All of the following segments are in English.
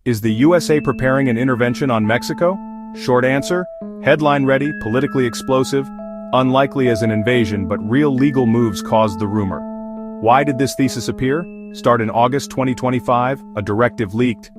Is the USA preparing an intervention on Mexico? Short answer, headline ready, politically explosive, unlikely as an invasion, but real legal moves caused the rumor. Why did this thesis appear? Start in August 2025, a directive leaked.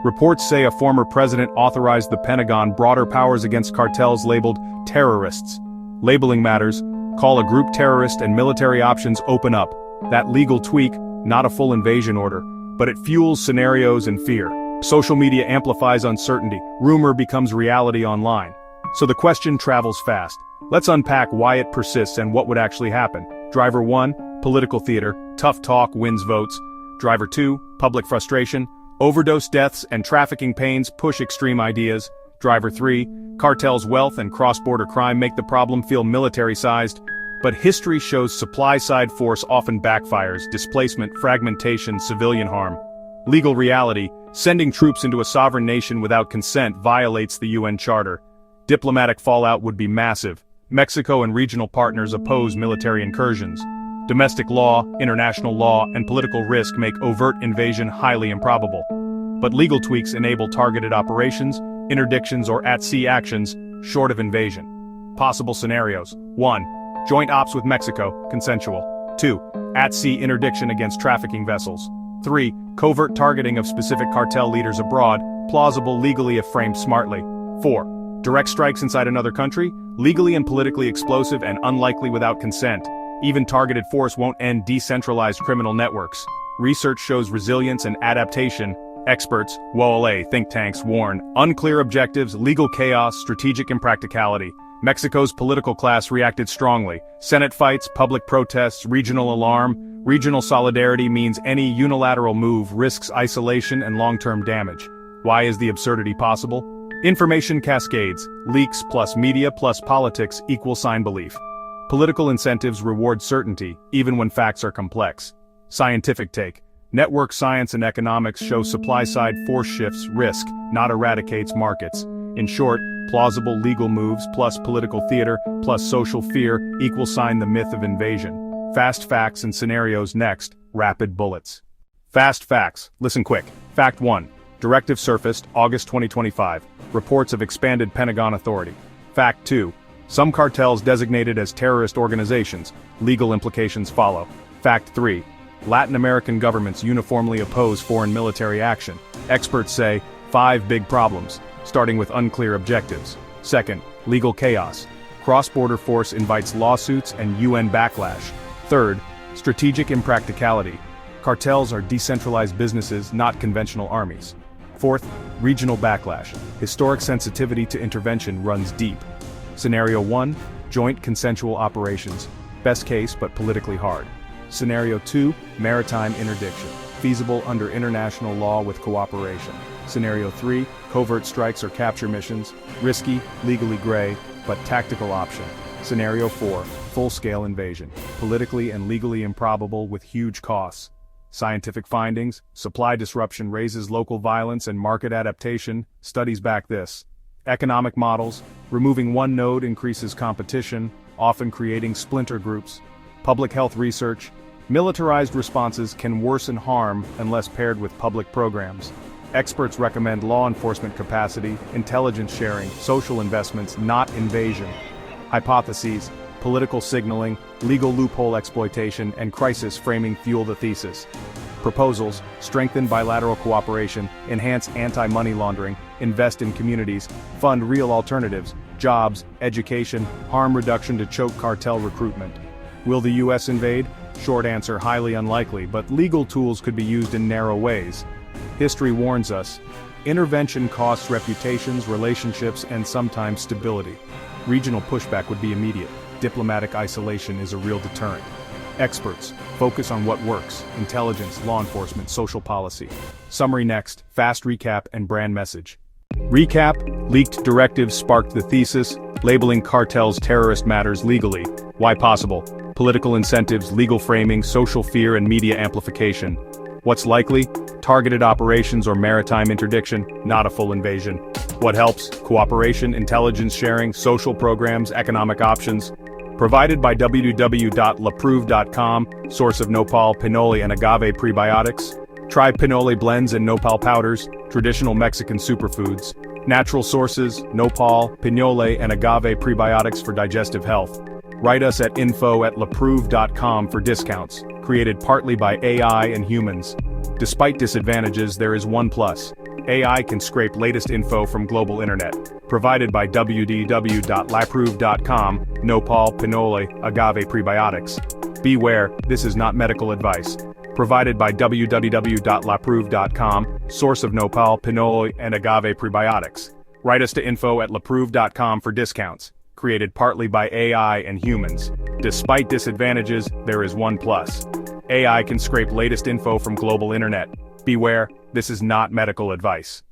Reports say a former president authorized the Pentagon broader powers against cartels labeled terrorists. Labeling matters, call a group terrorist and military options open up. That legal tweak, not a full invasion order, but it fuels scenarios and fear. Social media amplifies uncertainty, rumor becomes reality online. So the question travels fast. Let's unpack why it persists and what would actually happen. Driver 1, political theater, tough talk wins votes. Driver 2, public frustration, overdose deaths and trafficking pains push extreme ideas. Driver 3, cartels' wealth and cross-border crime make the problem feel military-sized. But history shows supply-side force often backfires, displacement, fragmentation, civilian harm. Legal reality, sending troops into a sovereign nation without consent violates the UN Charter. Diplomatic fallout would be massive. Mexico and regional partners oppose military incursions. Domestic law, international law, and political risk make overt invasion highly improbable. But legal tweaks enable targeted operations, interdictions or at-sea actions, short of invasion. Possible scenarios: 1. Joint ops with Mexico, consensual. 2. At-sea interdiction against trafficking vessels. 3. Covert targeting of specific cartel leaders abroad, plausible legally if framed smartly. 4. Direct strikes inside another country, legally and politically explosive and unlikely without consent. Even targeted force won't end decentralized criminal networks. Research shows resilience and adaptation. Experts, WOLA think tanks warn. Unclear objectives, legal chaos, strategic impracticality. Mexico's political class reacted strongly. Senate fights, public protests, regional alarm. Regional solidarity means any unilateral move risks isolation and long-term damage. Why is the absurdity possible? Information cascades, leaks plus media plus politics equal sign belief. Political incentives reward certainty, even when facts are complex. Scientific take. Network science and economics show supply-side force shifts risk, not eradicates markets. In short, plausible legal moves plus political theater plus social fear equal sign the myth of invasion. Fast facts and scenarios next, rapid bullets. Fast facts, listen quick. Fact 1. Directive surfaced, August 2025. Reports of expanded Pentagon authority. Fact 2. Some cartels designated as terrorist organizations. Legal implications follow. Fact 3. Latin American governments uniformly oppose foreign military action. Experts say, 5 big problems, starting with unclear objectives. Second, legal chaos. Cross-border force invites lawsuits and UN backlash. Third, strategic impracticality. Cartels are decentralized businesses, not conventional armies. Fourth, regional backlash. Historic sensitivity to intervention runs deep. Scenario 1, joint consensual operations. Best case, but politically hard. Scenario 2, maritime interdiction. Feasible under international law with cooperation. Scenario 3, covert strikes or capture missions. Risky, legally gray, but tactical option. Scenario 4, full-scale invasion. Politically and legally improbable with huge costs. Scientific findings, supply disruption raises local violence and market adaptation, studies back this. Economic models, removing one node increases competition, often creating splinter groups. Public health research, militarized responses can worsen harm unless paired with public programs. Experts recommend law enforcement capacity, intelligence sharing, social investments, not invasion. Hypotheses, political signaling, legal loophole exploitation, and crisis framing fuel the thesis. Proposals, strengthen bilateral cooperation, enhance anti-money laundering, invest in communities, fund real alternatives, jobs, education, harm reduction to choke cartel recruitment. Will the US invade? Short answer, highly unlikely, but legal tools could be used in narrow ways. History warns us. Intervention costs reputations, relationships, and sometimes stability. Regional pushback would be immediate. Diplomatic isolation is a real deterrent. Experts, focus on what works: intelligence, law enforcement, social policy. Summary next, fast recap and brand message. Recap, leaked directives sparked the thesis, labeling cartels terrorist matters legally. Why possible? Political incentives, legal framing, social fear, and media amplification. What's likely? Targeted operations or maritime interdiction, not a full invasion. What helps? Cooperation, intelligence sharing, social programs, economic options. Provided by www.laprove.com, source of nopal, pinoli, and agave prebiotics. Try pinole blends and nopal powders, traditional Mexican superfoods. Natural sources, nopal, pinole, and agave prebiotics for digestive health. Write us at info@laprove.com for discounts, created partly by AI and humans. Despite disadvantages, there is one plus. AI can scrape latest info from global internet. Provided by www.laprove.com, nopal, pinole, agave prebiotics. Beware, this is not medical advice. Provided by www.laprove.com, source of nopal, pinole, and agave prebiotics. Write us to info@laprove.com for discounts. Created partly by AI and humans. Despite disadvantages, there is one plus. AI can scrape latest info from global internet. Beware, this is not medical advice.